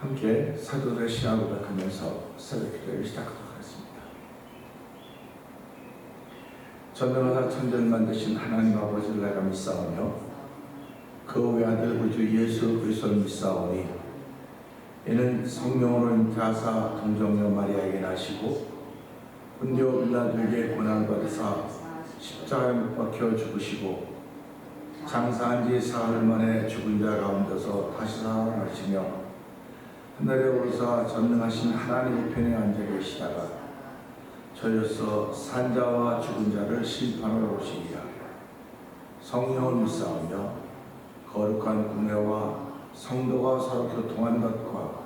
함께 사도들의 신앙을 고백하면서 새벽 기도를 시작하도록 하겠습니다. 전능하사 천지를 만드신 하나님 아버지를 내가 믿사오며 그 외아들 우리 주 예수 그리스도를 믿사오니 이는 성령으로 잉태하사 동정녀 마리아에게 나시고 본디오 빌라도에게 고난을 받으사 십자가에 못 박혀 죽으시고 장사한 지 사흘 만에 죽은 자 가운데서 다시 살아나시며 하늘에 오르사 전능하신 하나님 우편에 앉아 계시다가 저희로서 산자와 죽은 자를 심판하러 오시리라. 성령을 믿사오며 거룩한 공회와 성도가 서로 교통한 것과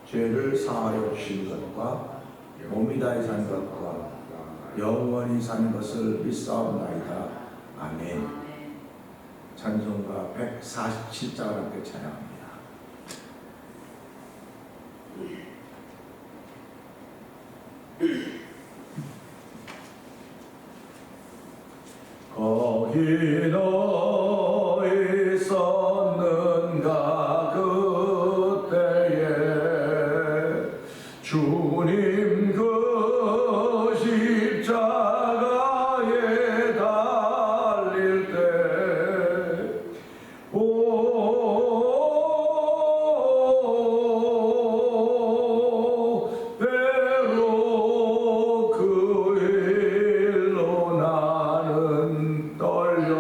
죄를 사하여 주신 것과 몸이 다해 산 것과 영원히 사는 것을 믿사옵나이다. 아멘. 찬송가 147장을 함께 찬양합니다. 거기 너 있었는가 그때에 주님 그 십자가에 달릴 때 때로 그 일로 나는 떨려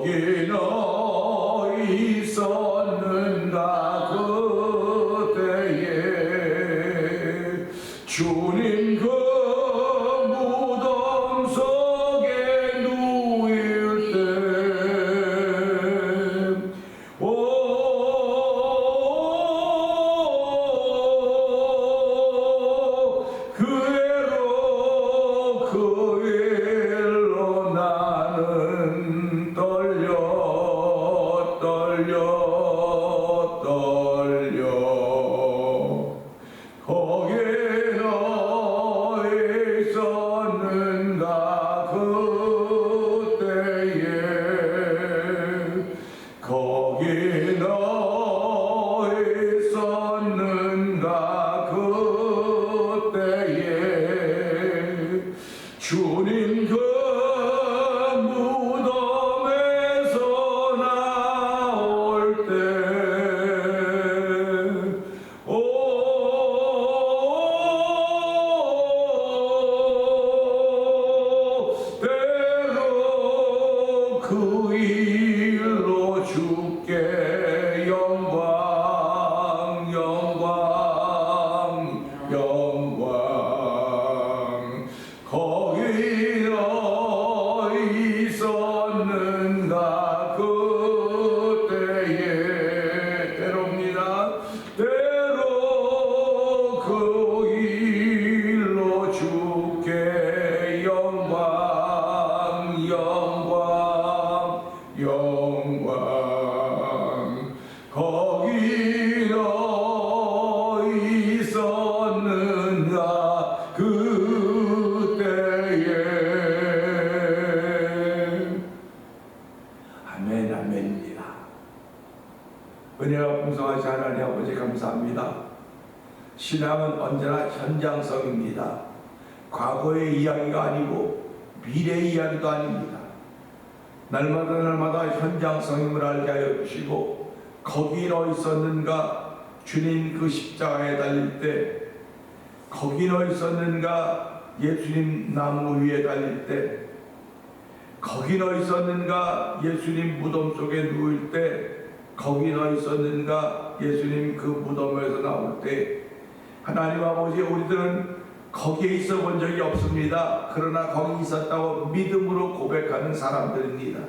거기는 있었는가 그때에 주님 그 무덤 속에 누일 때 그 일로 나는 떨려 거기 너 있었는가 그때에 거기 너 있었는가 그때에 주님 그 무덤에서 나올 때 때로 그 일로 주께 영광 거기 너 있었는가 그때에 때로입니다. 때로 그 일로 주께 영광 거기 너 있었는가 그때에 아멘입니다. 은혜가 풍성하신 하나님 아버지 감사합니다. 신앙은 언제나 현장성입니다. 과거의 이야기가 아니고 미래의 이야기도 아닙니다. 날마다 현장성임을 알게 하여 주시고 거기 너 있었는가 주님 그 십자가에 달릴 때 거기 너 있었는가 예수님 나무 위에 달릴 때 거기 너 있었는가 예수님 무덤 속에 누울 때 거기 너 있었는가 예수님 그 무덤에서 나올 때 하나님 아버지 우리들은 거기에 있어 본 적이 없습니다. 그러나 거기 있었다고 믿음으로 고백하는 사람들입니다.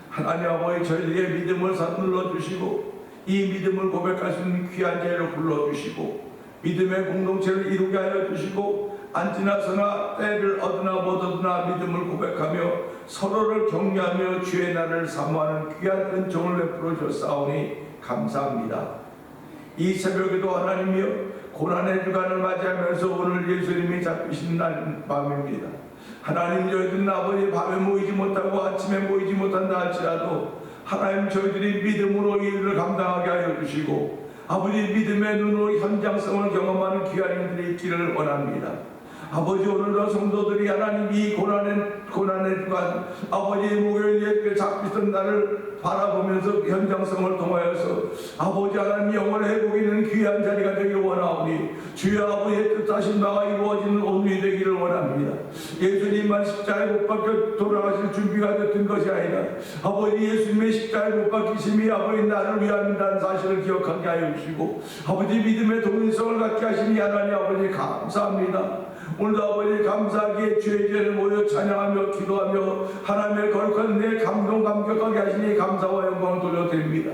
하나님 아버지 저희들의 믿음을 서둘러 주시고 이 믿음을 고백할 수 있는 귀한 자리로 불러주시고 믿음의 공동체를 이루게 하여 주시고 안지나서나 때를 얻으나 못 얻으나 믿음을 고백하며 서로를 격려하며 주의 날을 사모하는 귀한 은총을 베풀어 주사오니 감사합니다. 이 새벽에도 하나님이여 고난의 주간을 맞이하면서 오늘 예수님이 잡히신 날 밤입니다. 하나님 저희들은 아버지 밤에 모이지 못하고 아침에 모이지 못한다 할지라도 하나님 저희들이 믿음으로 이 일을 감당하게 하여 주시고 아버지 믿음의 눈으로 현장성을 경험하는 귀한 인들이 있기를 원합니다. 아버지 오늘도 성도들이 하나님 이 고난의 주간 아버지 목요일에 잡히던 날을 바라보면서 현장성을 통하여서 아버지 하나님 영혼의 회복이 있는 귀한 자리가 되기를 원하오니 주여 아버지의 뜻하신 바가 이루어지는 오늘이 되기를 원합니다. 예수님만 십자가에 못 박혀 돌아가실 준비가 됐던 것이 아니라 아버지 예수님의 십자가에 못 박히심이 아버지 나를 위함이라는 사실을 기억하게 하여 주시고 아버지 믿음의 동일성을 갖게 하시니 하나님 아버지 감사합니다. 오늘도 아버지 감사하기에 주의 전에 모여 찬양하며 기도하며 하나님의 거룩한 내 감격하게 하시니 감사와 영광을 돌려드립니다.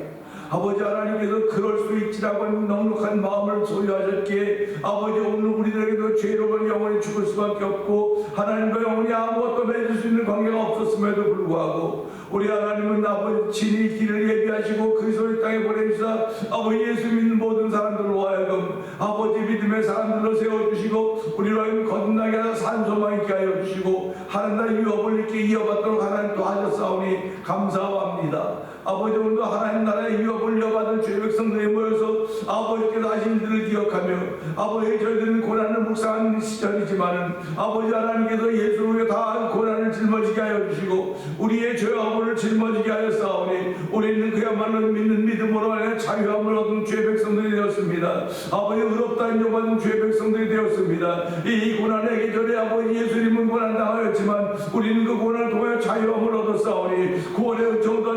아버지 하나님께서 그럴 수 있지라고 하는 넉넉한 마음을 소유하셨기에 아버지 오늘 우리들에게도 죄로는 영원히 죽을 수밖에 없고 하나님과 영원히 아무것도 맺을 수 있는 관계가 없었음에도 불구하고 우리 하나님은 아버지 친히 길을 예비하시고 그리스도의 땅에 보내주사 아버지 예수 믿는 모든 사람들로 하여금 아버지 믿음의 사람들로 세워주시고 우리로 하여금 거듭나게 하사 산소망 있게 하여 주시고 하나님 유업을 있게 이어받도록 하나님 또 하셨사오니 감사합니다. 아버지 오늘도 하나님 나라의 유업을 이어받은 주의 백성들이 모여서 아버지께서 하신 일을 기억하며 아버지 저희들은 고난을 묵상하는 시절이지만은 아버지 하나님께서 예수를 위해 다 고난을 짊어지게 하여 주시고 우리의 죄업을 짊어지게 하였사오니 우리는 그야말로 믿는 믿음으로 하여 자유함을 얻은 주의 백성들이 되었습니다. 아버지 의롭다 인정받은 주의 백성들이 되었습니다. 이 고난의 계절에 아버지 예수님은 고난당하였지만 우리는 그 고난을 통해 자유함을 얻었사오니 구원의 은총도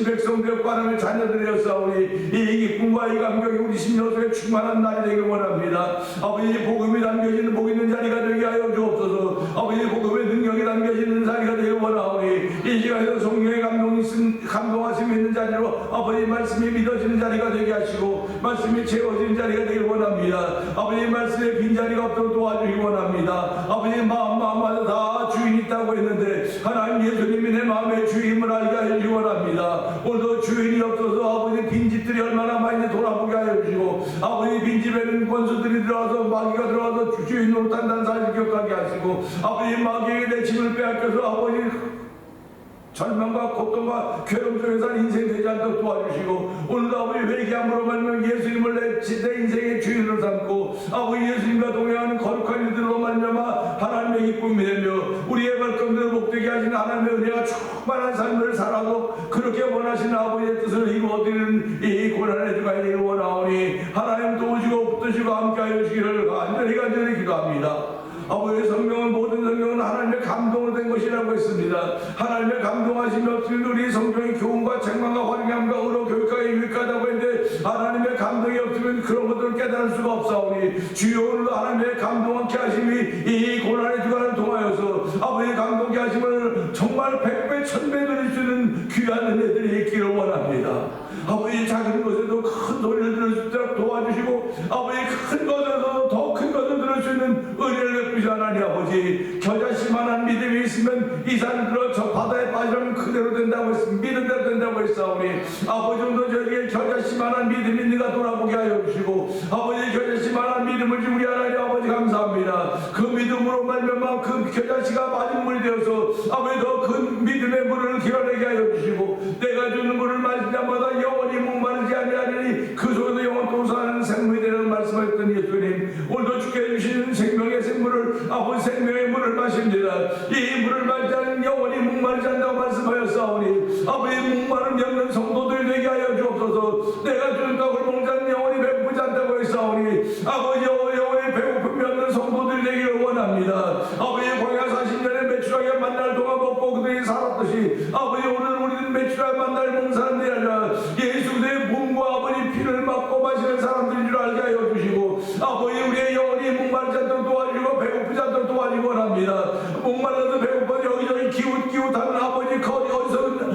백성 되었고 하나님의 자녀들이었사오니 이 기쁨과 이 감격이 우리 심령 속에 충만한 날이 되길 원합니다. 아버지 복음이 담겨지는 복 있는 자리가 되게 하여 주옵소서. 아버지 복음의 능력이 담겨지는 자리가 되길 원하오니 이 시간에도 성령의 감동하심이 있는 자리로 아버지 말씀이 믿어지는 자리가 되게 하시고 말씀이 채워지는 자리가 되길 원합니다. 아버지 말씀에 빈자리가 없도록 도와주길 원합니다. 아버지 마음마다 다 주인이 있다고 했는데 하나님 예수님이 내 마음의 주임을 알게 하시기 원합니다. 오늘도 주인이 없어서 아버지 빈집들이 얼마나 많이 돌아보게 하여 주시고 아버지 빈집에는 권수들이 들어와서 마귀가 들어와서 주인 노릇한다는 사실을 기억하게 하시고 아버지 마귀에게 내 짐을 빼앗겨서 아버지 절망과 고통과 괴로움 속에 산 인생 되지 않도록 도와주시고 오늘도 아버지 회개함으로 말미암아 예수님을 내 인생의 주인으로 삼고 아버지 예수님과 동행하는 거룩한 이들로 말미암아 하나님의 기쁨이 되며 우리의 발걸음을 복되게 하시는 하나님의 은혜가 충만한 삶을 살아도 그렇게 원하시는 아버지의 뜻을 이루어드리는 이 고난의 주가 되기를 원하오니 하나님 도우시고 붙드시고 함께하여 주시기를 간절히 기도합니다. 아버지의 성경은 모든 성경은 하나님의 감동으로 된 것이라고 했습니다. 하나님의 감동하심이 없으면 우리 성경의 교훈과 책망과 활용함과 의로 교육하기 유익하다고 했는데 하나님의 감동이 없으면 그런 것들을 깨달을 수가 없사오니 주여 오늘도 하나님의 감동하게 하심이 이 고난의 주간을 통하여서 아버지의 감동케 하심을 정말 100배 1000배 드릴 수 있는 귀한 은혜들이 있기를 원합니다. 아버지 작은 것에도 큰 소리를 들을 수 있도록 도와주시고 아버지 큰 것에서도 더 큰 것을 들을 수 있는 은혜를 베푸시 하나님 아버지 겨자씨만한 믿음이 있으면 이 산을 들어 저 바다에 빠지면 그대로 된다고 했습니다. 믿은 대로 된다고 했사오니 아버지 오늘도 저에게 겨자씨만한 믿음이 있는가 돌아보게 하여 주시고 아버지 겨자씨만한 믿음을 주신 우리 하나님 아버지 감사합니다. 그 믿음으로 말미암아 그 겨자씨가 맞은 물이 되어서 아버지 더 큰 믿음의 물을 기어내게 하여 주시고 내가 주는 물을 마실 때마다 영원히 목마르지 아니하리니 그 속에서 영원 동사하는 생물이 되라는 말씀하셨던 예수님 오늘도 주께 해주시는 생명의 생물을 아버지 생명의 물을 마십니다. 이 물을 마시지 않으면 영원히 목마르지 않는다고 말씀하였사오니 아버지 목마른 영는 성도들이 되게 하여 주옵소서. 내가 주는 떡을 먹지 않는 영원히 배고프지 않다고 했사오니 아버지 영원히 배고픔이 없는 성도들이 되기를 원합니다. 아버지 광야 40년에 메추라기가 만날 동안 먹고 그들이 살았듯이 아버지 오늘 우리는 메추라기 만날 먹는 사람들이 아니라 예수 그리스도의 몸과 아버지 피를 맞고 마시는 사람들인 줄 알게 하여 주시고 아버지 우리의 영혼이 목마르지 않도록 도와주시고 배고프지 않도록 도와주기 원합니다. 목말라서 배고파서 여기저기 기웃기웃하는 아버지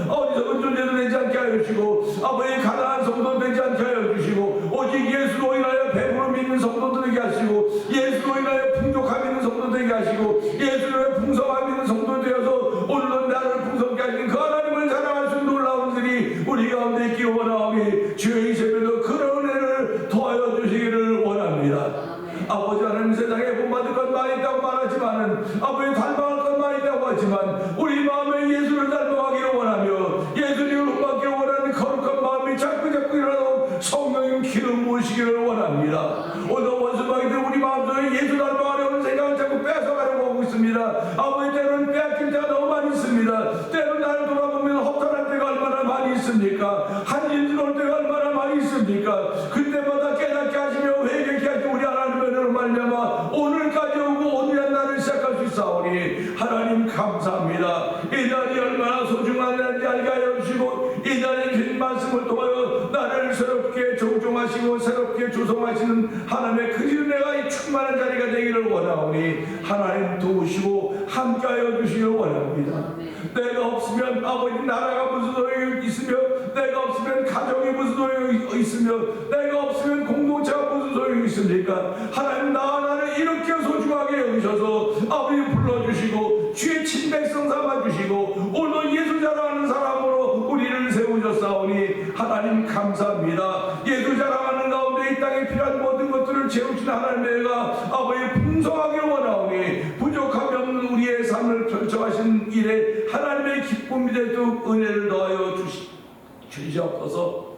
어리석은 존재도 되지 않게 하여 주시고 아버지 가난한 성도 되지 않게 하여 주시고 오직 예수로 인하여 배부름 있는 성도 되게 하시고 예수로 인하여 풍족함 있는 성도 되게 하시고 예수로 인하여 풍성함 있는 성도 되어서 오늘도 나를 풍성케 하시는 그 하나님을 사랑할 수 있는 놀라운 들이 우리 가운데 있기를 원하오니 주의 이 새벽에도 그런 은혜를 도와여 주시기를 원합니다. 아버지 하나님 세상에 본받을 것 많이 있다고 말하지만은 아버지 닮아갈 것 많이 있다고 하지만 우리 마음에 예수를 닮아가기를 원하며 예수님을 흠받기를 원하는 거룩한 마음이 자꾸 일어나고 성령님 기름 부으시기를 원합니다. 오늘 원수마귀들 우리 마음속에 예수 닮아가려는 생각을 자꾸 뺏어가려고 하고 있습니다. 아버지 때로는 빼앗길 때가 너무 많이 있습니다. 때로는 나를 돌아보면 허탄할 때가 얼마나 많이 있습니까? 한심스러울 때가 얼마나 많이 있습니까? 그때마다 깨닫게 하시며 회개케 하시고 우리 하나님의 은혜로 말미암아 오늘까지 오고 오늘의 날을 시작할 수 있사오니 하나님 감사합니다. 이 날이 얼마나 소중한 날인지 알게 하여 주시고 이 날에 주신 말씀을 통하여 나를 새롭게 종종하시고 새롭게 조성하시는 하나님의 그 은혜가 충만한 자리가 되기를 원하오니 하나님 도우시고 함께하여 주시기를 원합니다. 내가 없으면 아버지 나라가 무슨 소용이 있으며 내가 없으면 가정이 무슨 소용이 있으며 내가 없으면 공동체가 무슨 소용이 있습니까? 하나님 나를 이렇게 소중하게 여기셔서 아버지 불러주시고 주의 친백성 삼아주시고 오늘 예수 자랑하는 사람으로 우리를 세우셨사오니 하나님 감사합니다. 예수 자랑하는 가운데 이 땅에 필요한 모든 것들을 채우신 하나님의 애가 아버지 풍성하게 원하오니 부족함이 없는 우리의 삶을 펼쳐가신 일에 하나님의 기쁨이 되도록 은혜를 더하여 주시옵소서.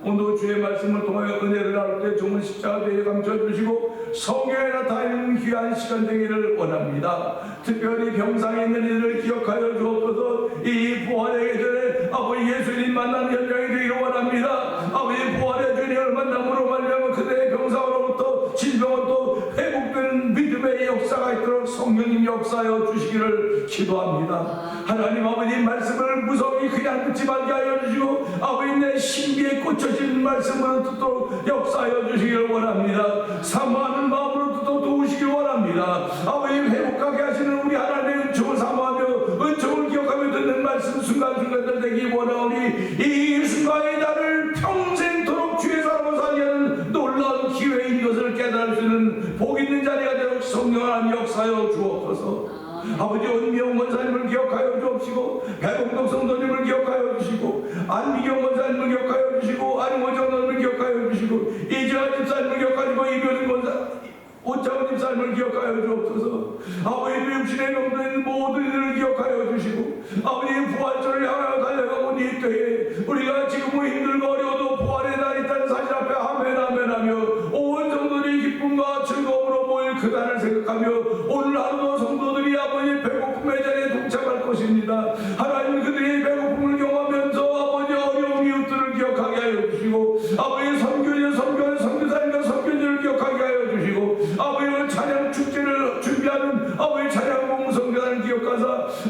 오늘 주의 말씀을 통하여 은혜를 나눌 때 종은 십자가 되어 감춰주시고 성경에 나타나는 귀한 시간 되기를 원합니다. 특별히 병상에 있는 이들을 기억하여 주옵소서. 이 부활의 계절에 아버지 예수님 만나는 현장이 되기를 원합니다. 아버지 부활의 주님을 만남으로 말미암아 그들의 병상으로부터 질병으로부터 회복되는 믿음의 역사가 있도록 성령님 역사하여 주시기를 기도합니다. 하나님 아버지 말씀을 무성히 그냥 듣지 말게 하여 주시고 아버지 내 신비에 꽂혀진 말씀으로 듣도록 역사하여 주시기를 원합니다. 사모하는 마음으로 듣도록 도우시길 원합니다. 아버지 회복하게 하시는 우리 하나님의 은총을 사모하며 은총을 기억하며 듣는 말씀 순간순간들 되기 원하오니 이 순간의 나를 평생토록 주의 사람으로 살게 하는 놀라운 기회인 것을 깨달을 수 있는 복 있는 자리가 되도록 성령 하나님 역사하여 주옵소서. 아버지 온미영 원사님을 기억하여 주옵시고 배봉동 성도님을 기억하여 주시고 안미경 원사님을 기억하여 주시고 안호정 원사님을 기억하여 주시고 이재환 집사님을 기억하시고 이변은 원사 오창훈 집사님을 기억하여 주옵소서. 아버지 육신의 병든 모든 이들을 기억하여 주시고 아버지 부활절을 향하여 달려가고 이 때에 우리가 지금 힘들고 어려워도 부활의 날이 있다는 사실 앞에 아멘 아멘하며 온 성도들이 기쁨과 즐거움으로 모일 그날을 생각하며 오늘 하루도 성도들이 아버지 배고픔의 자리에 동참할 것입니다. 하나님 그들이 배고픔을 경험하면서 아버지 어려운 이웃들을 기억하게 하여 주시고 아버지 선교사님과 선교지를 기억하게 하여 주시고 아버지 찬양 축제를 준비하는 아버지 찬양 공성교단을 기억하사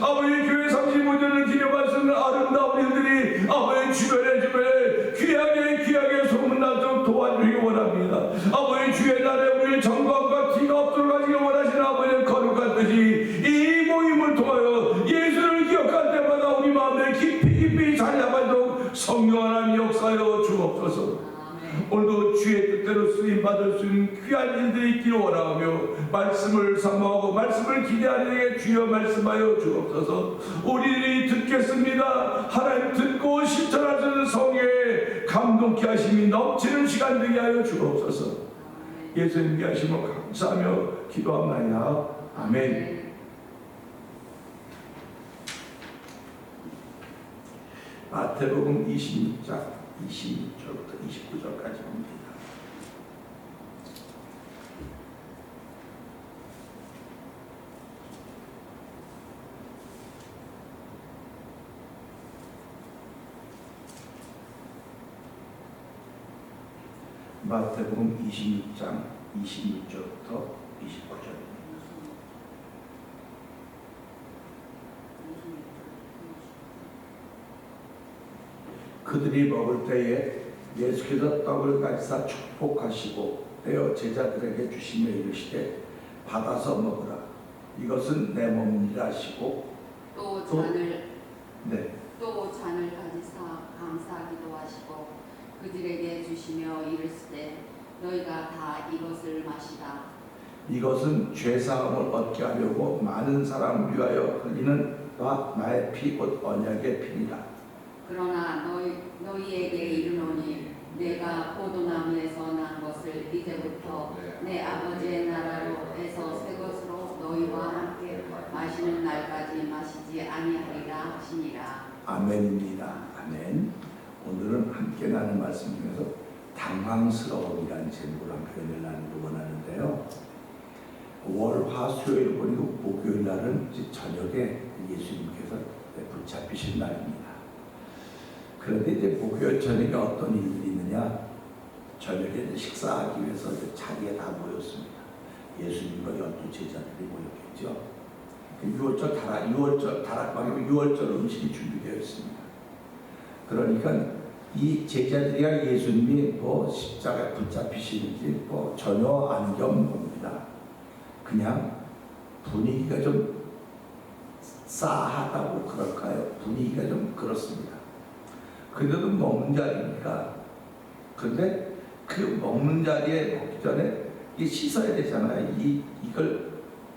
아버지 교회 35주년을 기념할 수 있는 아름다운 일들이 아버지 주변에 귀하게 소문나도록 도와주시기 원합니다. 아버지 주의 날에 우리 정광과 티가 없도록 하시기 원하시는 아버지의 거룩한 뜻이 이 모임을 통하여 예수를 기억할 때마다 우리 마음에 깊이 자리 잡아도록 성령 하나님 역사하여 주옵소서. 오늘도 주의 뜻대로 쓰임받을 수 있는 귀한 일들이 있기를 원하며 말씀을 사모하고 말씀을 기대하는 주여 말씀하여 주옵소서. 우리들이 듣겠습니다. 하나님 듣고 실천할 수 있는 성령의 감동케 하심이 넘치는 시간 되게 하여 주옵소서. 예수님께 하심을 감사하며 기도합나이다. 아멘. 마태복음 26장 26절부터 29절까지 봅니다. 마태복음 26장 26절부터 29절입니다. 그들이 먹을 때에 예수께서 떡을 가지사 축복하시고 떼어 제자들에게 주시며 이르시되 받아서 먹으라 이것은 내 몸이라 하시고 또 잔을 가지사 감사하기도 하시고 그들에게 주시며 이르시되 너희가 다 이것을 마시라. 이것은 죄사함을 얻게 하려고 많은 사람을 위하여 흘리는 나의 피 곧 언약의 피니라. 그러나 너희에게 이르노니 내가 포도나무에서 난 것을 이제부터 내 아버지의 나라로에서 새 것으로 너희와 함께 마시는 날까지 마시지 아니하리라 하시니라. 아멘입니다. 아멘. 오늘은 함께 나눈 말씀 중에서 당황스러움이라는 제목으로 한 표현을 나누기 원하는데요. 월, 화, 수요일 보니고 목요일 날은 저녁에 예수님께서 붙잡히신 날입니다. 그런데 이제 목요일 저녁에 어떤 일들이 있느냐? 저녁에 식사하기 위해서 자리에 다 모였습니다. 예수님과 12 제자들이 모였겠죠. 6월절 다락방에 6월절 음식이 준비되어 있습니다. 그러니까 이 제자들이랑 예수님이 십자가에 붙잡히시는지 전혀 안 겪습니다. 그냥 분위기가 좀 싸하다고 그럴까요? 분위기가 좀 그렇습니다. 그래도 먹는 자리니까. 그런데 그 먹는 자리에 먹기 전에 이게 씻어야 되잖아요. 이걸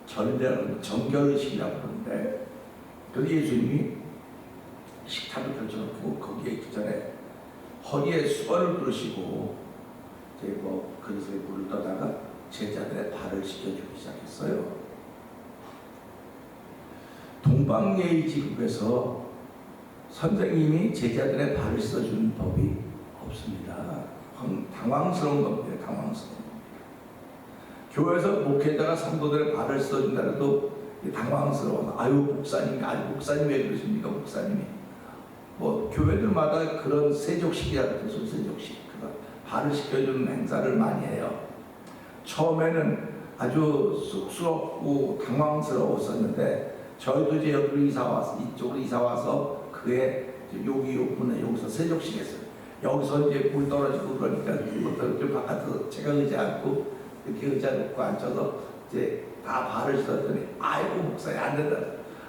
정결의식이라고 하는데, 그래서 예수님이 식탁을 펼쳐놓고 거기에 있기 전에 허리에 수건을 두르시고 이제 그릇에 물을 떠다가 제자들의 발을 씻겨주기 시작했어요. 동방예의지국에서 선생님이 제자들의 발을 씻어주는 법이 없습니다. 당황스러운 겁니다. 당황스러운 겁니다. 교회에서 목회자가 성도들의 발을 씻어준다 해도 당황스러워. 아유 목사님 왜 그러십니까? 목사님이 교회들마다 그런 세족식이라고 해서 세족식 발을 씻겨주는 행사를 많이 해요. 처음에는 아주 쑥스럽고 당황스러웠었는데 저희도 이제 여기로 이사 와서 이쪽으로 이사 와서 그의 여기 오픈에 여기서 세족식했어요. 여기서 이제 물 떨어지고 그러니까 그것도 좀 바깥에서 제가 의자 앉고 이렇게 의자 놓고 앉아서 이제 다 발을 씻었더니 아이고 목사님 안 된다.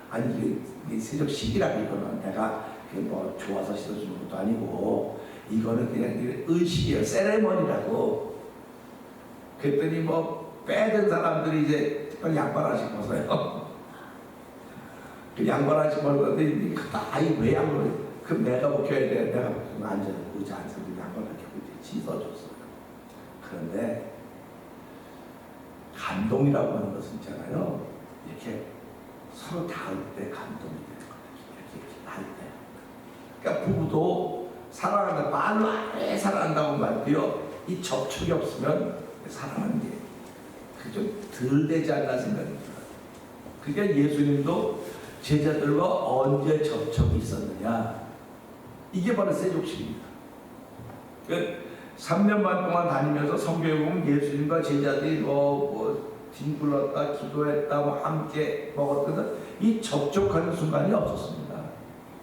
아니 이게 세족식이라고 이거는 내가 뭐 좋아서 씻어주는 것도 아니고 이거는 그냥 의식이에요. 세레머니라고. 그랬더니 뭐 빼든 사람들이 이제 빨리 양말 하나씩 벗어요. 그 양말 하나씩 벗었는데 아이 왜 양말을 그럼 내가 벗겨야 돼. 내가 앉아서 의자 앉아서 양말 벗고 이제 씻어줬어요. 그런데 감동이라고 하는 것은 있잖아요. 이렇게 서로 닿을 때 감동이 되는 거예요. 이렇게 닿을 때. 그러니까 부부도 사랑한다. 말로 왜 사랑한다고 말도요. 이 접촉이 없으면 사랑하는 게 좀 덜 되지 않나 생각합니다. 그러니까 예수님도 제자들과 언제 접촉이 있었느냐. 이게 바로 세족식입니다. 그러니까 3년 반 동안 다니면서 성경에 보면 예수님과 제자들이 뒹굴렀다, 기도했다, 함께 먹었던 이 접촉하는 순간이 없었습니다.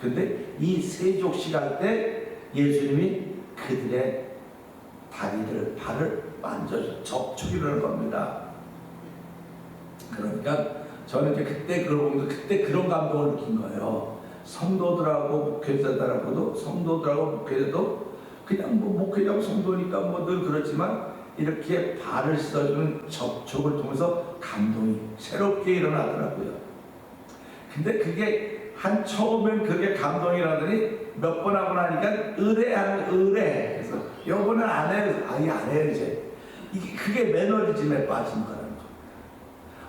그런데 이 세족식 할 때 예수님이 그들의 다리를, 발을 만져서 접촉이 일어나는 겁니다. 그러니까 저는 이제 그때 그걸 보면서 그때 그런 감동을 느낀 거예요. 성도들하고 목회자들하고도 성도들하고 목회자도 그냥 뭐 목회자고 성도니까 뭐 늘 그렇지만 이렇게 발을 씻어주는 접촉을 통해서 감동이 새롭게 일어나더라고요. 근데 그게 처음엔 그게 감동이라더니 몇 번 하고 나니까 의뢰. 그래서 요거는 안 해요. 아예 안 해요 이제. 그게 매너리즘에 빠진 거라는 거.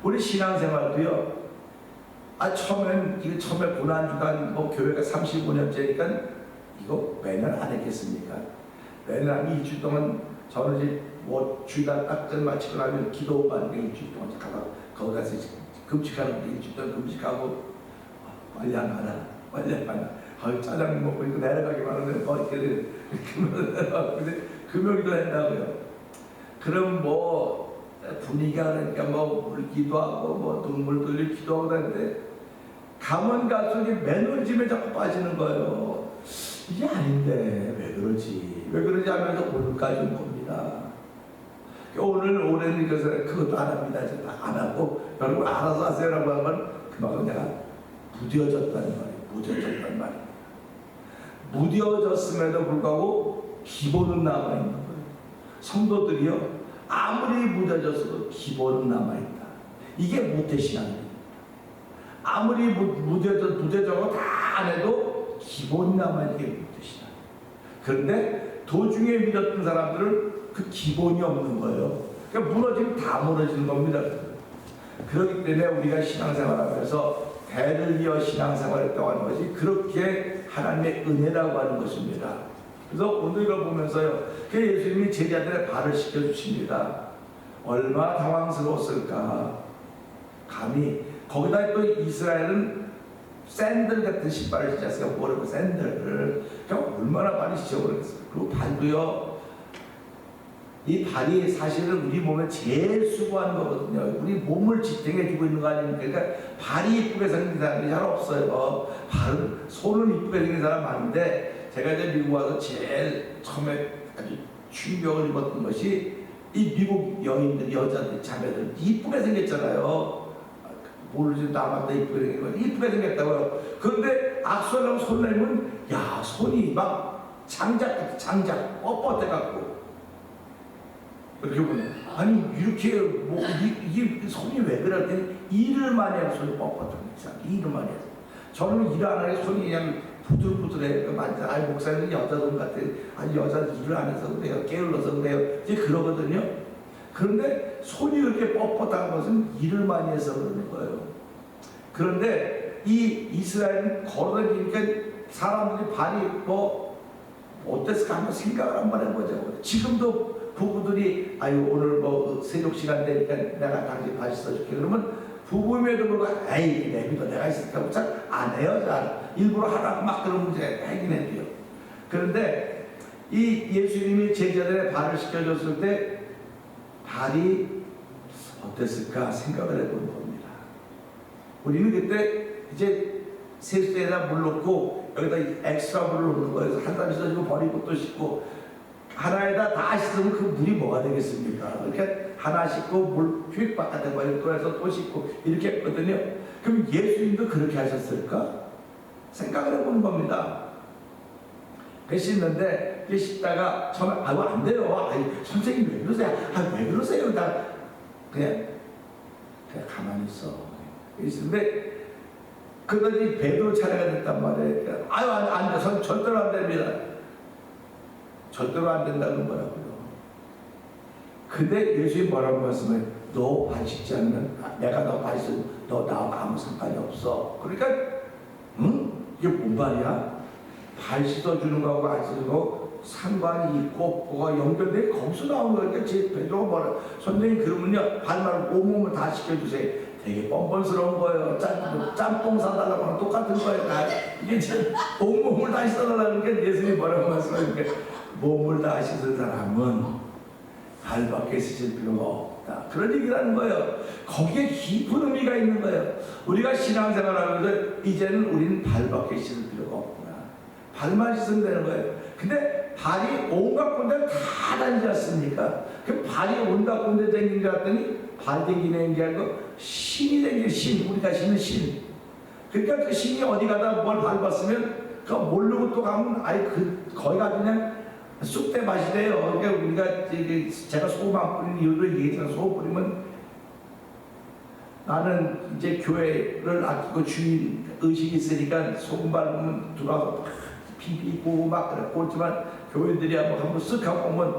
우리 신앙생활도요. 처음에 고난주간 교회가 35년째니까 이거 매년 안 했겠습니까? 매년 하면 2주 동안 저는 이제 주간 딱 마치고 나면 기도 받는 게 2주 동안 가서 거기 가서 금식하는 게 2주 동안 금식하고 빨리 안 가나 짜장면 먹고 이거 내려가기만 하면 이렇게 근데 금요일도 한다고요. 그럼 분위기가 그러니까 울기도 하고 눈물 돌리고 기도하고 그러는데 가면 갈수록 매너리즘에 자꾸 빠지는 거예요. 이게 아닌데 왜 그러지 하면서 오늘까지 온 겁니다. 올해는 그것도 안 합니다. 안 하고 여러분 알아서 하세요라고 하면 그만큼 내가 무뎌졌다는 말이에요. 무뎌졌음에도 불구하고 기본은 남아있는 거예요. 성도들이요 아무리 무뎌졌어도 기본은 남아있다. 이게 모태신앙입니다. 아무리 무뎌져도 다 안 해도 기본이 남아있는 게 모태신앙. 그런데 도중에 믿었던 사람들은 그 기본이 없는 거예요. 그러니까 무너지면 다 무너지는 겁니다. 그렇기 때문에 우리가 신앙생활하면서 대를 이어 신앙생활했다고 하는 것이 그렇게 하나님의 은혜라고 하는 것입니다. 그래서 오늘 이걸 보면서요, 예수님이 제자들의 발을 씻겨주십니다. 얼마나 당황스러웠을까. 감히 거기다 또 이스라엘은 샌들 같은 신발을 신지 않습니까? 뭐라고 샌들을. 그러니까 얼마나 많이 씻어버렸어요. 그리고 발도요, 이 발이 사실은 우리 몸에 제일 수고하는 거거든요. 우리 몸을 지탱해주고 있는 거 아닙니까? 그러니까 발이 이쁘게 생긴 사람이 잘 없어요. 손은 이쁘게 생긴 사람 많은데 제가 이제 미국 와서 제일 처음에 아주 충격을 입었던 것이 이 미국 여자들, 자매들 이쁘게 생겼잖아요. 모르지 남한테 이쁘게 생겼다고요. 그런데 악수하려고 손 내면 손이 막 장작 뻣뻣해갖고 이렇게 보면 이렇게 이게 손이 왜 그러더니 일을 많이 해서 손이 뻣뻣합니다. 일을 많이 해서 저는 일 안 하고 손이 그냥 부들부들해. 목사님은 여자들 같아. 여자들 일을 안 해서 그래요. 게을러서 그래요. 이제 그러거든요. 그런데 손이 그렇게 뻣뻣한 것은 일을 많이 해서 그러는 거예요. 그런데 이 이스라엘은 걸어다니니까 사람들이 발이 어땠을까 한번 생각을 한번 해보자고. 지금도 부부들이 오늘 세족 시간 되니까 내가 당신 발 씻어줄게 그러면 부부임에도 불구하고 내 믿어 내가 있으니까 잘 안 해요. 잘 일부러 하라고 막 그러면 이제 하긴 해도요. 그런데 이 예수님이 제자들의 발을 씻겨줬을 때 발이 어땠을까 생각을 해보는 겁니다. 우리는 그때 이제 세수대에다 물 넣고 여기다 엑스트라 물을 넣는 거예요. 한 사람이 씻어주고 버리고 또 씻고 하나에다 다 씻으면 그 물이 뭐가 되겠습니까? 그러니까 하나 씻고 물 휙 바깥에 버리고 또 해서 또 씻고 이렇게 했거든요. 그럼 예수님도 그렇게 하셨을까? 생각을 해보는 겁니다. 그 씻는데 그 씻다가 처음에 아유 안 돼요. 아니, 선생님 왜 그러세요? 아, 왜 그러세요? 나 그냥 가만히 있어. 있는데 그러더니 베드로 차례가 됐단 말이에요. 아유 안 돼. 절대로 안 됩니다. 절대로 안 된다는 거라고요. 근데 예수님이 뭐라고 말씀해? 너 발 씻지 않는 내가 너 발 씻으면 너 나하고 아무 상관이 없어. 그러니까 응? 이게 뭔 말이야? 발 씻어주는 거하고 안 씻는 거 상관이 있고 뭐가 연결돼 거기서 나오는 거니까 제 베드로가 뭐라 선생님 그러면요 발만 온몸을 다 씻겨주세요. 되게 뻔뻔스러운 거예요. 짬뽕 사달라고 하면 똑같은 거예요. 이게 지금 온몸을 다 씻어달라는 게 예수님이 뭐라고 말씀하니까 몸을 다 씻은 사람은 발밖에 씻을 필요가 없다. 그런 얘기를 하는 거예요. 거기에 깊은 의미가 있는 거예요. 우리가 신앙생활하면서 이제는 우리는 발밖에 씻을 필요가 없구나. 발만 씻으면 되는 거예요. 근데 발이 온갖 군데 다 다니지 않습니까? 그 발이 온갖 군데 다니는 줄 알았더니 발 다니는 게 아니고 신이 다니는 신. 우리가 신은 신. 그러니까 그 신이 어디 가다 뭘 밟았으면 그거 모르고 또 가면 아예 거기 가 그냥 쑥대 맛이 돼요. 그러니까 우리가 제가 소금 안 뿌리는 이유도 얘기했잖아. 소금 뿌리면 나는 이제 교회를 아끼고 주인 의식이 있으니까 소금 밟으면 들어가서 비비고 막 그래 꼴지만 교회들이 한번 쓱 하고 오면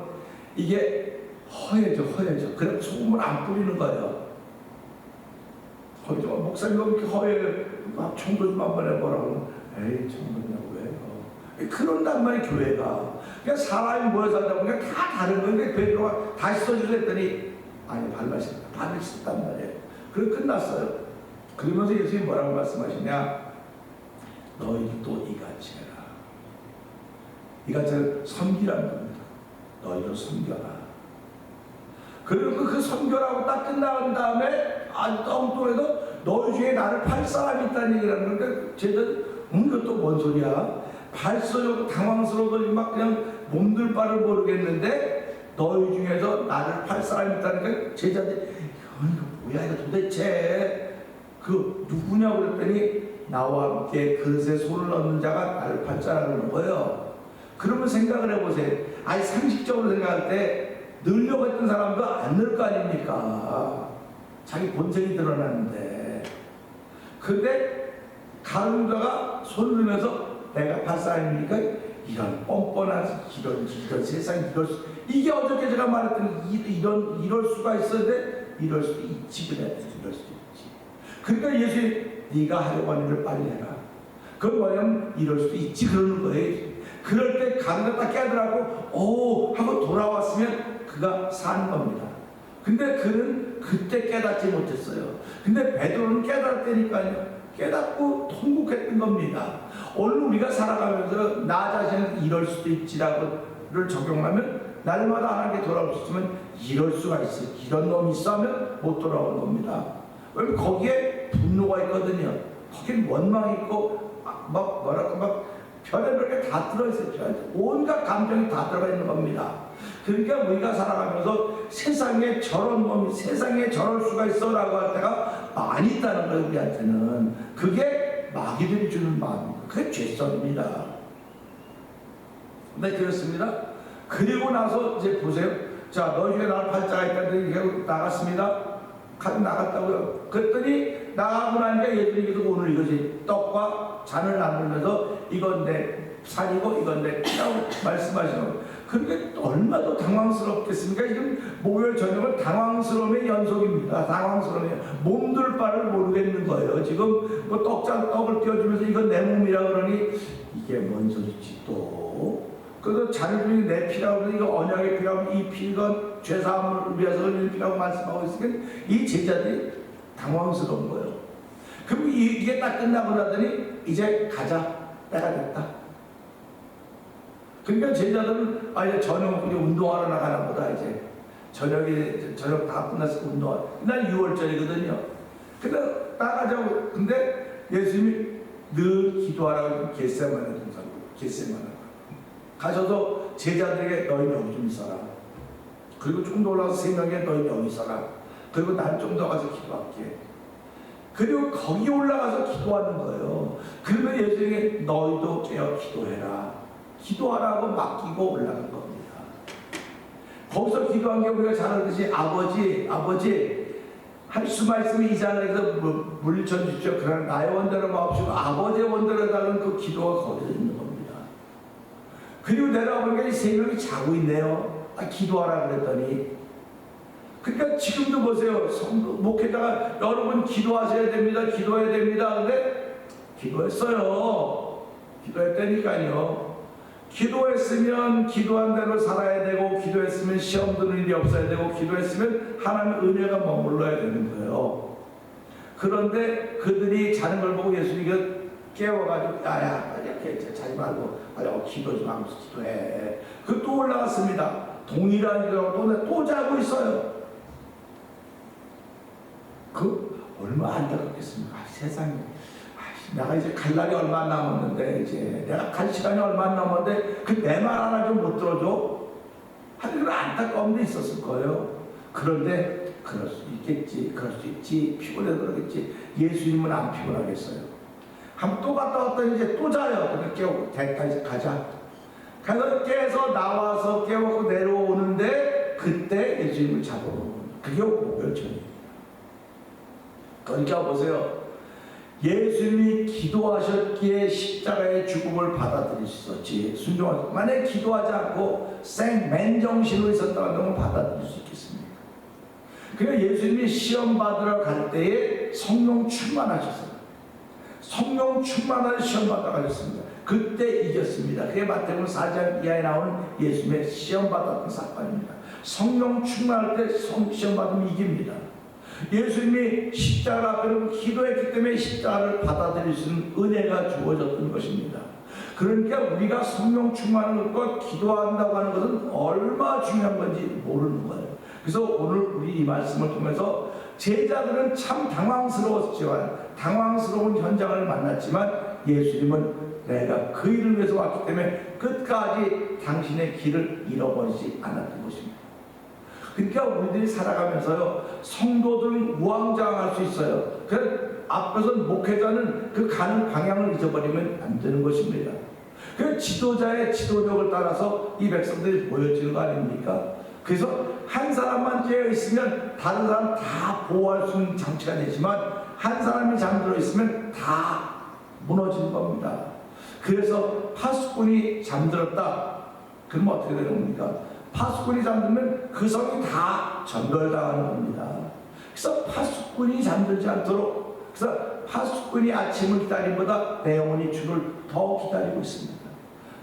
이게 허해져. 그래 소금을 안 뿌리는 거예요. 거기서 목사님 이렇게 허해 막 청도 좀 한번 해보라고. 에이 청도냐고 왜요? 그런단 말이에요 교회가. 그러니까 사람이 모여서 하다 보니까 다 다른 건데 베드로가 다시 써주랬더니 아니 발을 씻었단 말이에요. 그래 끝났어요. 그러면서 예수님이 뭐라고 말씀하시냐? 너희도 이같이 해라. 이같이 섬기라는 겁니다. 너희도 섬겨라. 그리고 그 섬겨라고 딱 끝나는 다음에 아주 엉뚱해도 너희 중에 나를 팔 사람이 있다는 얘기를 하는 거니까 쟤들 이것도 뭔 소리야? 발소리고 당황스러워서 막 그냥 몸둘 바를 모르겠는데 너희 중에서 나를 팔 사람이 있다니까 제자들이 이거 뭐야 이거 도대체 그 누구냐고 그랬더니 나와 함께 그릇에 손을 넣는 자가 나를 팔 자라는 거예요. 그러면 생각을 해보세요. 아니 상식적으로 생각할 때 늘려고 했던 사람도 안 늘 거 아닙니까? 자기 본성이 드러나는데. 근데 가룟자가 손을 넣으면서 내가 팔 사람이니까 이런 뻔뻔한 이런 세상 이게 어저께 제가 말했던 이럴 수가 있었는데 이럴 수도 있지 그래 이럴 수도 있지. 그러니까 예수님 네가 하려고 하는 걸 빨리 해라. 그건 뭐냐면 이럴 수도 있지 그러는 거예요. 그럴 때 가르쳐 딱 깨더라고 오 하고 돌아왔으면 그가 사는 겁니다. 근데 그는 그때 깨닫지 못했어요. 근데 베드로는 깨달았다니까요. 깨닫고 통곡했던 겁니다. 오늘 우리가 살아가면서 나 자신은 이럴 수도 있지라고를 적용하면 날마다 하나님께 돌아올 수 있으면 이럴 수가 있어. 이런 놈이 있어 하면 못 돌아오는 겁니다. 왜냐면 거기에 분노가 있거든요. 거기에 원망이 있고 막 별의별 게 다 들어있어요. 온갖 감정이 다 들어가 있는 겁니다. 그러니까 우리가 살아가면서 세상에 저런 놈이 세상에 저럴 수가 있어라고 할 때가 많이 있다는 거예요. 우리한테는 그게 마귀들이 주는 마음입니다. 그게 죄성입니다. 네 그렇습니다. 그리고 나서 이제 보세요. 자 너희 중에 나를 팔자가 있다는데 나갔습니다. 나갔다고요. 그랬더니 나가고 나니까 예수님께서 오늘 이것이 떡과 잔을 나누면서 이건 내 살이고 이건 내 피라고 말씀하시는 거예요. 그러니까 얼마나 당황스럽겠습니까? 지금 목요일 저녁은 당황스러움의 연속입니다. 당황스러움이에요. 몸둘 바를 모르겠는 거예요. 지금 뭐 떡을 띄워주면서 이건 내 몸이라 그러니 이게 뭔 소리지 또. 그래서 자녀들이 내 피라고 그러니 이거 언약의 피라고 이 피건 죄사함을 위해서 흘리는 피라고 말씀하고 있으니까 이 제자들이 당황스러운 거예요. 그럼 이게 딱 끝나고 나더니 이제 가자. 때가 됐다. 그러니까 제자들은 이제 저녁 운동하러 나가나 보다 이제 저녁에 저녁 다 끝났을 때 운동화. 난 6월절이거든요. 근데 나가자고. 근데 예수님이 늘 기도하라고 겟세마네 동산으로 겟세마네 가셔서 제자들에게 너희 여기 좀 있어라. 그리고 좀 더 올라가서 3명에 너희 여기 있어라. 그리고 난 좀 더 가서 기도할게. 그리고 거기 올라가서 기도하는 거예요. 그러면 예수님이 너희도 깨어 기도해라. 기도하라고 맡기고 올라간 겁니다. 거기서 기도한 게 우리가 잘 알듯이 아버지 할 수만 있으면 이 자리에서 물리쳐 주십시오. 그러나 나의 원대로 마옵시고 아버지의 원대로 해달라는 그 기도가 거기서 있는 겁니다. 그리고 내려보니까 이 3명이 자고 있네요. 기도하라 그랬더니. 그러니까 지금도 보세요. 목회자가 여러분 기도하셔야 됩니다. 기도해야 됩니다. 근데 기도했어요. 기도했다니까요. 기도했으면 기도한 대로 살아야 되고, 기도했으면 시험 드는 일이 없어야 되고, 기도했으면 하나님의 은혜가 머물러야 되는 거예요. 그런데 그들이 자는 걸 보고 예수님이 깨워가지고 야야 이렇게 자지 말고 빨리 기도 좀 하면서 기도해. 그 또 올라갔습니다. 동일한 기도하고 또 자고 있어요. 그 얼마 안타깝겠습니까? 세상에. 내가 이제 갈 날이 얼마 안 남았는데, 이제 내가 갈 시간이 얼마 안 남았는데 그 내 말 하나 좀 못 들어줘? 하는 그런 안타까움도 있었을 거예요. 그런데 그럴 수 있겠지, 그럴 수 있지, 피곤해서 그러겠지. 예수님은 안 피곤하겠어요. 한번 또 갔다 왔더니 이제 또 자요. 그래서 깨우고 됐다 이제 가자. 그래서 깨서 나와서 깨우고 내려오는데 그때 예수님을 잡아오는 거예요. 그게 오별천입니다. 그러니까 보세요. 예수님이 기도하셨기에 십자가의 죽음을 받아들일 수 있었지. 순종하셨. 만약에 기도하지 않고 맨정신으로 있었다면 너무 받아들일 수 있겠습니까? 그러니까 예수님이 시험 받으러 갈 때에 성령 충만하셨어요. 성령 충만한 시험 받아 가셨습니다. 그때 이겼습니다. 그게 마태복음 4장 이하에 나오는 예수님의 시험 받았던 사건입니다. 성령 충만할 때 시험 받으면 이깁니다. 예수님이 십자가 앞에서 기도했기 때문에 십자가를 받아들일 수 있는 은혜가 주어졌던 것입니다. 그러니까 우리가 성령 충만한 것과 기도한다고 하는 것은 얼마나 중요한 건지 모르는 거예요. 그래서 오늘 우리 이 말씀을 통해서 제자들은 참 당황스러웠지만, 당황스러운 현장을 만났지만 예수님은 내가 그 일을 위해서 왔기 때문에 끝까지 당신의 길을 잃어버리지 않았던 것입니다. 그러니까 우리들이 살아가면서요, 성도들은 우왕좌왕할 수 있어요. 그래서 앞에서 목회자는 그 가는 방향을 잊어버리면 안 되는 것입니다. 그 지도자의 지도력을 따라서 이 백성들이 모여지는 거 아닙니까? 그래서 한 사람만 깨어 있으면 다른 사람 다 보호할 수 있는 장치가 되지만, 한 사람이 잠들어 있으면 다 무너지는 겁니다. 그래서 파수꾼이 잠들었다. 그러면 어떻게 되는 겁니까? 파수꾼이 잠들면 그 성이 다 전멸당하는 겁니다. 그래서 파수꾼이 잠들지 않도록, 그래서 파수꾼이 아침을 기다림보다 내 영혼이 주를 더 기다리고 있습니다.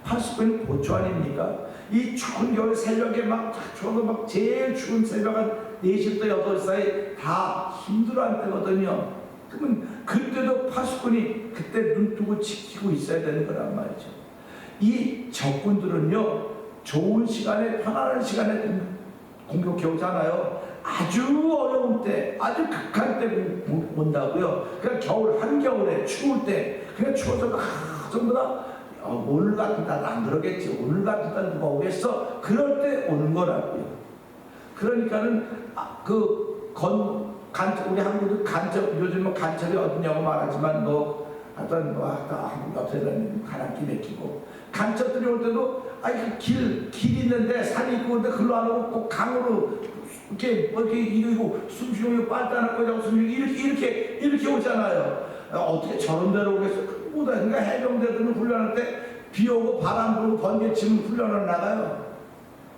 파수꾼이 보초 아닙니까? 이 추운 겨울 새벽에 막 추워서 막 제일 추운 새벽 한 4시부터 8시 사이 다 힘들어할 때거든요. 그러면 그때도 파수꾼이 그때 눈 뜨고 지키고 있어야 되는 거란 말이죠. 이 적군들은요, 좋은 시간에, 편안한 시간에 공격해 오잖아요. 아주 어려운 때, 아주 극한 때 온다고요. 그냥 겨울, 한겨울에 추울 때, 그냥 추워서 전부 다 오늘 같은 날 안 그러겠지. 오늘 같은 날 누가 오겠어? 그럴 때 오는 거라고요. 그러니까는 우리 한국도 간첩, 요즘은 간첩이 어디냐고 말하지만 하여튼 한국 옆에는 가난기 맥히고, 간첩들이 올 때도 길 있는데, 산이 있고, 근데 글로 안 오고 꼭 강으로 이렇게 숨쉬고 빨다는 거자고 이렇게 오잖아요. 어떻게 저런 데로 오겠어? 그러니까 해병대들은 훈련할 때 비 오고 바람 불고 번개 치면 훈련을 나가요.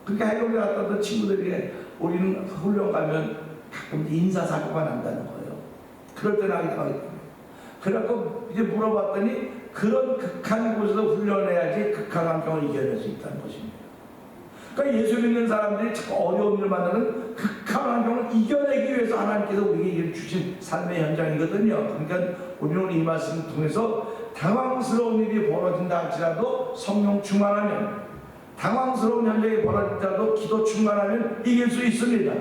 그러니까 해병대 갔던 친구들이 우리는 훈련 가면 가끔 인사사고가 난다는 거예요. 그럴 때 나가기 때문에. 그래갖고 이제 물어봤더니 그런 극한 곳에서 훈련해야지 극한 환경을 이겨낼 수 있다는 것입니다. 그러니까 예수 믿는 사람들이 자꾸 어려운 일을 만나는 극한 환경을 이겨내기 위해서 하나님께서 우리에게 주신 삶의 현장이거든요. 그러니까 우리는 이 말씀을 통해서 당황스러운 일이 벌어진다 할지라도 성령 충만하면, 당황스러운 현장이 벌어진다도 기도 충만하면 이길 수 있습니다.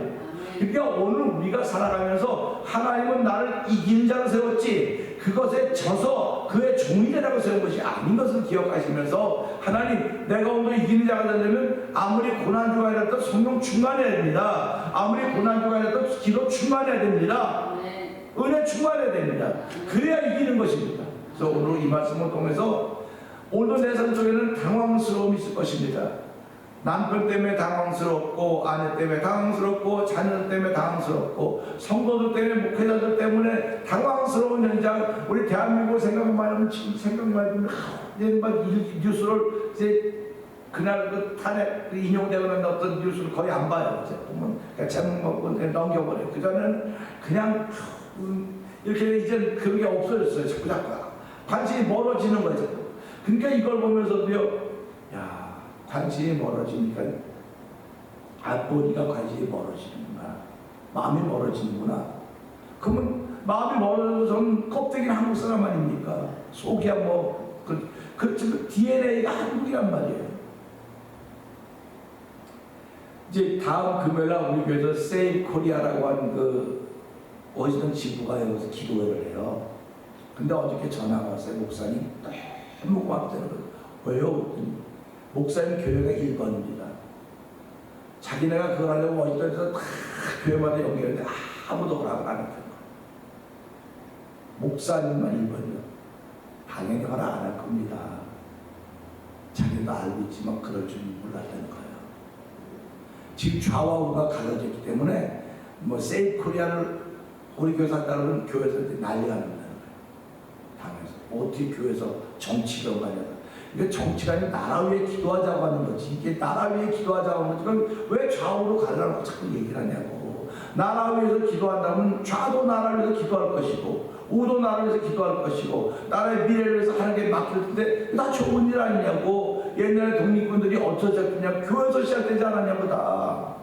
그러니까 오늘 우리가 살아가면서 하나님은 나를 이기는 자로 세웠지 그것에 져서 그의 종이 되라고 세운 것이 아닌 것을 기억하시면서 하나님 내가 오늘 이기는 자가 되려면 아무리 고난주가 아니라도 성령 충만해야 됩니다. 아무리 고난주가 아니라도 기도 충만해야 됩니다. 은혜 충만해야 됩니다. 그래야 이기는 것입니다. 그래서 오늘 이 말씀을 통해서 오늘도 내 삶 속에는 당황스러움이 있을 것입니다. 남편 때문에 당황스럽고 아내 때문에 당황스럽고 자녀들 때문에 당황스럽고 성도들 때문에 목회자들 때문에 당황스러운 현장 우리 대한민국 생각만 하면 지금 생각만 하면 이제 막 뉴스를 이제 그날 그 탄핵 인용되는 어떤 뉴스를 거의 안 봐요. 이제 보면 그러니까 제목 먹고 넘겨버려요. 그전에는 그냥 이렇게 이제 그런 게 없어졌어요. 자꾸 관심이 멀어지는 거죠. 그러니까 이걸 보면서도요. 야 관심이 멀어지니까 보니까 관심이 멀어지는구나. 마음이 멀어지는구나. 그러면 마음이 멀어져서 저는 껍데기는 한국 사람 아닙니까? 속이야 뭐 그 DNA가 한국이란 말이에요. 이제 다음 금요일날 우리 교회에서 세이브 코리아라고 하는 그 어디든 지부가 여기서 기도회를 해요. 근데 어저께 전화가 왔어요. 목사님 너무 고맙다는 거예요. 왜요? 목사님 교회가 1번입니다. 자기네가 그걸 하려고 어디서 다 교회마다 연결했는데 아무도 허락을 안 했어요. 목사님만 1번이요. 당연히 허락 안 할 겁니다. 자기도 알고 있지만 그럴 줄 몰랐다는 거예요. 지금 좌와 우가 갈라졌기 때문에 뭐 세이브 코리아를 우리 교회 산다는 교회에서 난리가 난다는 거예요. 당에서 어떻게 교회에서 정치가 가냐. 이게 정치가 아니라 나라 위에 기도하자고 하는 거지. 이게 나라 위에 기도하자고 하는 거지. 왜 좌우로 갈라놓고 자꾸 얘기를 하냐고. 나라 위에서 기도한다면 좌도 나라 위에서 기도할 것이고 우도 나라 위에서 기도할 것이고 나라의 미래를 위해서 하는 게 맡길 텐데 다 좋은 일 아니냐고. 옛날에 독립군들이 어떻게 시작했냐. 교회에서 시작되지 않았냐고 다.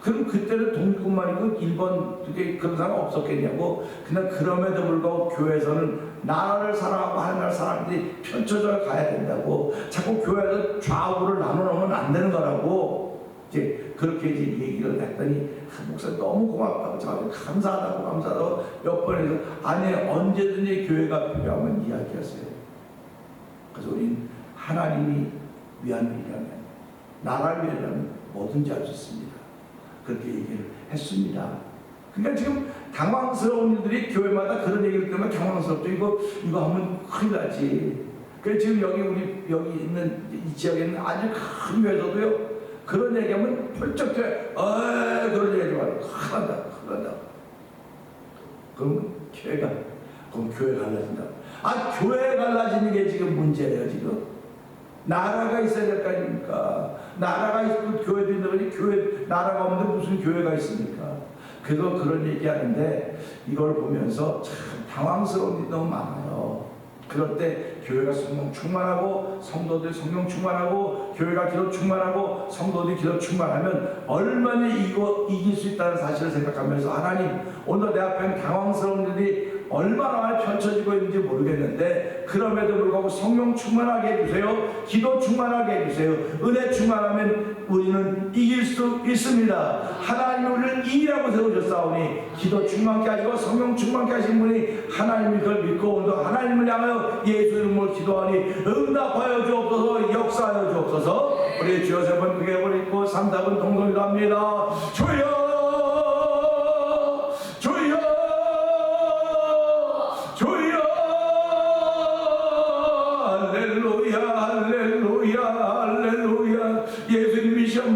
그럼 그때는 독립군만이고 일본 그런 사람 없었겠냐고. 그냥 그럼에도 불구하고 교회에서는 나라를 사랑하고 하나님을 사람들이 펼쳐져 가야 된다고. 자꾸 교회에서 좌우를 나눠놓으면 안 되는 거라고. 이제 그렇게 이제 얘기를 했더니 목사님 너무 고맙다고 저한테 감사하다고 몇 번 해서 아니 언제든지 교회가 필요하면 이야기하세요. 그래서 우린 하나님이 위한 일이라면 나라를 위하면 뭐든지 할 수 있습니다. 그렇게 얘기를 했습니다. 그러니까 지금 당황스러운 일들이 교회마다 그런 얘기를 때문에 당황스럽죠. 이거 하면 큰일 나지. 그래서 지금 여기 있는 이 지역에 있는 아주 큰 교회에서도요. 그런 얘기하면 펄쩍해. 그런 얘기 하지 말고 큰일 난다. 그럼 교회가 갈라진다. 교회 갈라지는 게 지금 문제예요. 지금 나라가 있어야 될 거 아닙니까? 나라가 있고 교회도 있는데 교회 나라가 없는데 무슨 교회가 있습니까? 그래서 그런 얘기하는데 이걸 보면서 참 당황스러운 일이 너무 많아요. 그럴 때 교회가 성령 충만하고 성도들 성령 충만하고 교회가 기도 충만하고 성도들이 기도 충만하면 얼마나 이길 수 있다는 사실을 생각하면서 하나님 오늘 내 앞에 당황스러운 일이 얼마나 많이 펼쳐지고 있는지 모르겠는데 그럼에도 불구하고 성령 충만하게 해주세요. 기도 충만하게 해주세요. 은혜 충만하면 우리는 이길 수 있습니다. 하나님이 우리를 이기라고 세우셨사오니 기도 충만케 하시고 성령 충만케 하신 분이 하나님이 그걸 믿고 오늘도 하나님을 향하여 예수 이름으로 기도하니 응답하여 주옵소서. 역사하여 주옵소서. 우리 주여 세 번 크게 버리고 삼답은 동성이라 합니다. 주여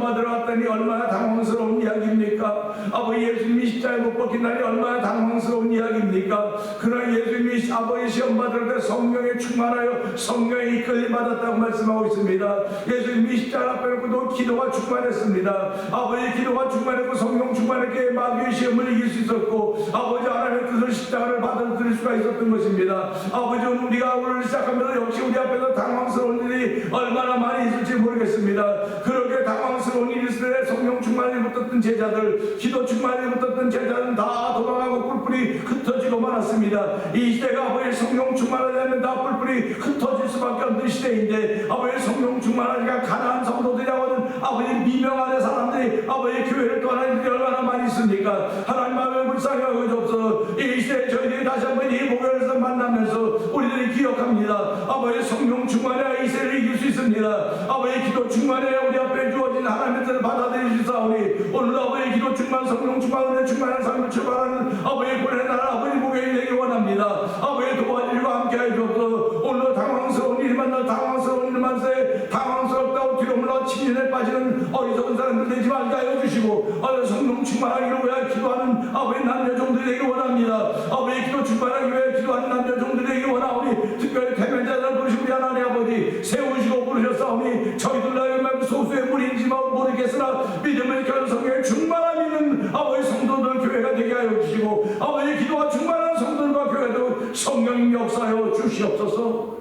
받으러 왔더니 얼마나 당황스러운 이야기입니까? 아버지 예수님이 십자가에 못 박힌다니 얼마나 당황스러운 이야기입니까? 그러나 예수님이 아버지 시험 받을 때 성령에 충만하여 성령에 이끌림 받았다고 말씀하고 있습니다. 예수님이 십자가 앞에 놓고도 기도가 충만했습니다. 아버지 기도가 충만했고 성령 충만했기에 마귀의 시험을 이길 수 있었고 아버지 하나님의 뜻을 십자가를 받아들일 수가 있었던 것입니다. 아버지 우리가 오늘 시작하면서 역시 우리 앞에서 당황스러운 일이 얼마나 많이 있을지 모르겠습니다. 그렇게 당황스러운 일이 있을 때 성령 충만에 붙었던 제자들 기도 충만에 붙었던 제자들은 다 도망하고 뿔뿔이 흩어지고 말았습니다. 이 시대가 아버지 성령 충만하려면 다 뿔뿔이 흩어질 수밖에 없는 시대인데 아버지 성령 충만하니까 가난한 성도들이라고 하는 아버지 미명안의 사람들이 아버지 교회를 떠나는 일이 얼마나 많이 있습니까? 않습니까? 하나님 마음에 불쌍히 하고 주옵소서. 이 시대에 저희들이 다시 한번 이 목요일에서 만나면서 우리들이 기억합니다. 아버지 성령 충만해야 이 세대를 이길 수 있습니다. 아버지 기도 충만해야 우리 앞에 주어진 하나님의 뜻을 받아들이시사오니 오늘 아버지 기도 충만 성령 충만 은혜 충만한 삶을 출발하는 아버지 보내 나라 아버지 목요일이 되기 원합니다. 아버지 도와주시고 함께해 주옵소서. 오늘 당황스러운 일이 만나 당황스러운 일을 만세 당황스럽다고 뒤로 물러 침전에 빠지는 어리석은 사람들 되지 말게 하여 주시고 성령 충만하기를 위하여 기도하는 아버지 남녀 종들이 되기 원합니다. 아버지 기도 충만하기 위하여 기도하는 남녀 종들이 되기 원하오니 특별히 대면자들을 부르시고 우리 하나님 아버지 세우시고 부르셨사오니 저희들 하여금 소수의 무리인지만 모르겠으나 믿음의 견성에 충만함 있는 아버지 성도들 교회가 되게 하여 주시고 아버지 기도가 충만한 성도들과 교회도 성령님 역사하여 주시옵소서.